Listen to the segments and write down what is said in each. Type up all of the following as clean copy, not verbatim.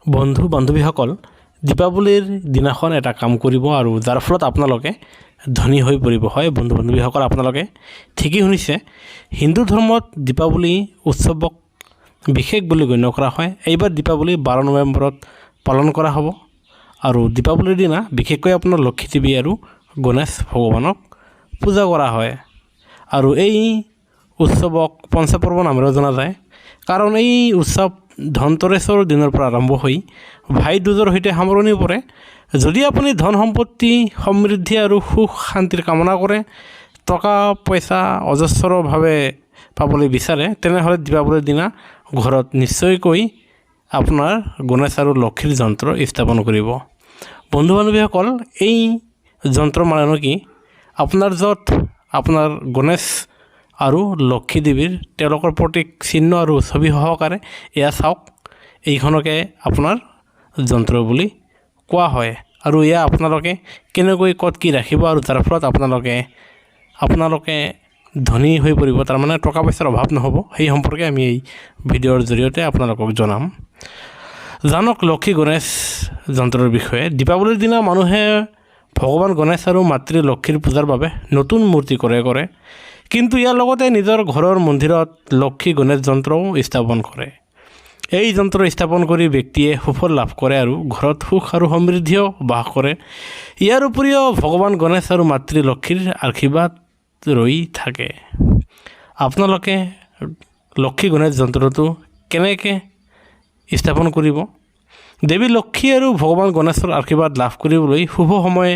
বন্ধু বান্ধৱীসকল দীপাৱলীৰ দিনাখন এটা কাম কৰিব আৰু যাৰ ফলত আপোনালোকে ধনী হৈ পৰিব। হয় বন্ধু বান্ধৱীসকল, আপোনালোকে ঠিকই শুনিছে। হিন্দু ধৰ্মত দীপাৱলী উৎসৱক বিশেষ বুলি গণ্য কৰা হয়। এইবাৰ দীপাৱলী 12 নৱেম্বৰত পালন কৰা হ'ব আৰু দীপাৱলীৰ দিনা বিশেষকৈ আপোনাৰ লক্ষী দেৱী আৰু গণেশ ভগৱানক পূজা কৰা হয় আৰু এই উৎসৱক পঞ্চপৰ্ব নামেৰে জনা যায়, কাৰণ এই উৎসৱ ধনতেৰছৰ দিনৰ পৰা আৰম্ভ হৈ ভাই দুজৰ সৈতে সামৰণি পৰে। যদি আপুনি ধন সম্পত্তি সমৃদ্ধি আৰু সুখ শান্তিৰ কামনা কৰে, টকা পইচা অজস্ৰভাৱে পাবলৈ বিচাৰে, তেনেহ'লে দীপাৱলীৰ দিনা ঘৰত নিশ্চয়কৈ আপোনাৰ গণেশ আৰু লক্ষীৰ যন্ত্ৰ স্থাপন কৰিব। বন্ধু বান্ধৱীসকল, এই যন্ত্ৰ মানেনো কি? আপোনাৰ য'ত আপোনাৰ গণেশ আৰু লক্ষী দেৱীৰ তেওঁলোকৰ প্ৰতীক চিহ্ন আৰু ছবি সহকাৰে এয়া চাওক, এইখনকে আপোনাৰ যন্ত্ৰ বুলি কোৱা হয়। আৰু এয়া আপোনালোকে কেনেকৈ ক'ত কি ৰাখিব আৰু যাৰ ফলত আপোনালোকে ধনী হৈ পৰিব, তাৰমানে টকা পইচাৰ অভাৱ নহ'ব, সেই সম্পৰ্কে আমি এই ভিডিঅ'ৰ জৰিয়তে আপোনালোকক জনাম। জানক লক্ষী গণেশ যন্ত্ৰৰ বিষয়ে। দীপাৱলীৰ দিনা মানুহে ভগৱান গণেশ আৰু মাতৃ লক্ষীৰ পূজাৰ বাবে নতুন মূৰ্তি কৰে, কিন্তু ইয়াৰ লগতে নিজৰ ঘৰৰ মন্দিৰত লক্ষী গণেশ যন্ত্ৰও স্থাপন কৰে। এই যন্ত্ৰ স্থাপন কৰি ব্যক্তিয়ে সুফল লাভ কৰে আৰু ঘৰত সুখ আৰু সমৃদ্ধিও বাস কৰে। ইয়াৰ উপৰিও ভগৱান গণেশ আৰু মাতৃ লক্ষীৰ আশীৰ্বাদ ৰৈ থাকে। আপোনালোকে লক্ষী গণেশ যন্ত্ৰটো কেনেকৈ স্থাপন কৰিব? দেৱী লক্ষী আৰু ভগৱান গণেশৰ আশীৰ্বাদ লাভ কৰিবলৈ শুভ সময়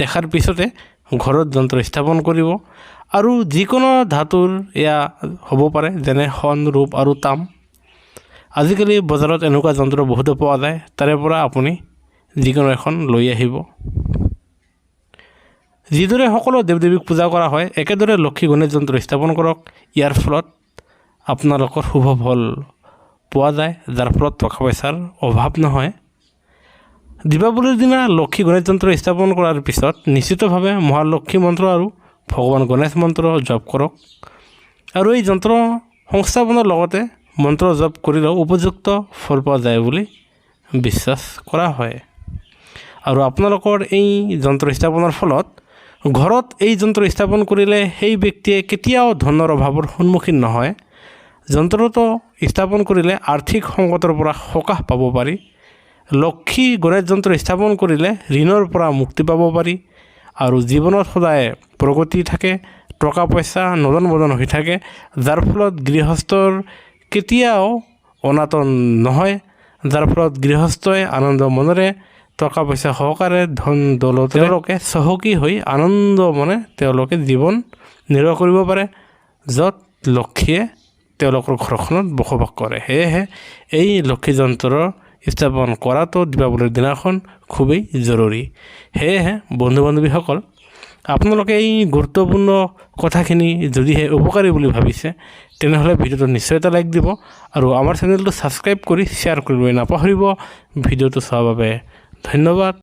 দেখাৰ পিছতে ঘৰত যন্ত্ৰ স্থাপন কৰিব আৰু যিকোনো ধাতুৰ এয়া হ'ব পাৰে, যেনে সোণ, ৰূপ আৰু তাম। আজিকালি বজাৰত এনেকুৱা যন্ত্ৰ বহুতো পোৱা যায়, তাৰে পৰা আপুনি যিকোনো এখন লৈ আহিব। যিদৰে সকলো দেৱ দেৱীক পূজা কৰা হয়, একেদৰে লক্ষী গণেশ যন্ত্ৰ স্থাপন কৰক। ইয়াৰ ফলত আপোনালোকৰ শুভ ফল পোৱা যায়, যাৰ ফলত টকা পইচাৰ অভাৱ নহয়। দীপাৱলীৰ দিনা লক্ষী গণেশ যন্ত্ৰ স্থাপন কৰাৰ পিছত নিশ্চিতভাৱে মহালক্ষী মন্ত্ৰ আৰু ভগৱান গণেশ মন্ত্ৰ জপ কৰক। আৰু এই যন্ত্ৰ সংস্থাপনৰ লগতে মন্ত্ৰ জপ কৰিলেও উপযুক্ত ফল পোৱা যায় বুলি বিশ্বাস কৰা হয়। আৰু আপোনালোকৰ এই যন্ত্ৰ স্থাপনৰ ফলত ঘৰত এই যন্ত্ৰ স্থাপন কৰিলে সেই ব্যক্তিয়ে কেতিয়াও ধনৰ অভাৱৰ সন্মুখীন নহয়। যন্ত্ৰটো স্থাপন কৰিলে আৰ্থিক সংকটৰ পৰা সকাহ পাব পাৰি। লক্ষী গণেশ যন্ত্ৰ স্থাপন কৰিলে ঋণৰ পৰা মুক্তি পাব পাৰি আৰু জীৱনত সদায় প্ৰগতি থাকে, টকা পইচা নদন বদন হৈ থাকে, যাৰ ফলত গৃহস্থৰ কেতিয়াও অনাটন নহয়, যাৰ ফলত গৃহস্থই আনন্দ মনেৰে টকা পইচা সহকাৰে ধন দৌলত তেওঁলোকে চহকী হৈ আনন্দ মনে তেওঁলোকে জীৱন নিৰ্বাহ কৰিব পাৰে, য'ত লক্ষীয়ে তেওঁলোকৰ ঘৰখনত বসবাস কৰে। সেয়েহে এই লক্ষী যন্ত্ৰ স্থাপন কৰাটো দীপাৱলীৰ দিনাখন খুবেই জৰুৰী। সেয়েহে বন্ধু বান্ধৱীসকল, আপোনালোকে এই গুৰুত্বপূৰ্ণ কথাখিনি যদিহে উপকাৰী বুলি ভাবিছে, তেনেহ'লে ভিডিঅ'টো নিশ্চয় এটা লাইক দিব আৰু আমাৰ চেনেলটো ছাবস্ক্ৰাইব কৰি শ্বেয়াৰ কৰিবলৈ নাপাহৰিব। ভিডিঅ'টো চোৱাৰ বাবে ধন্যবাদ।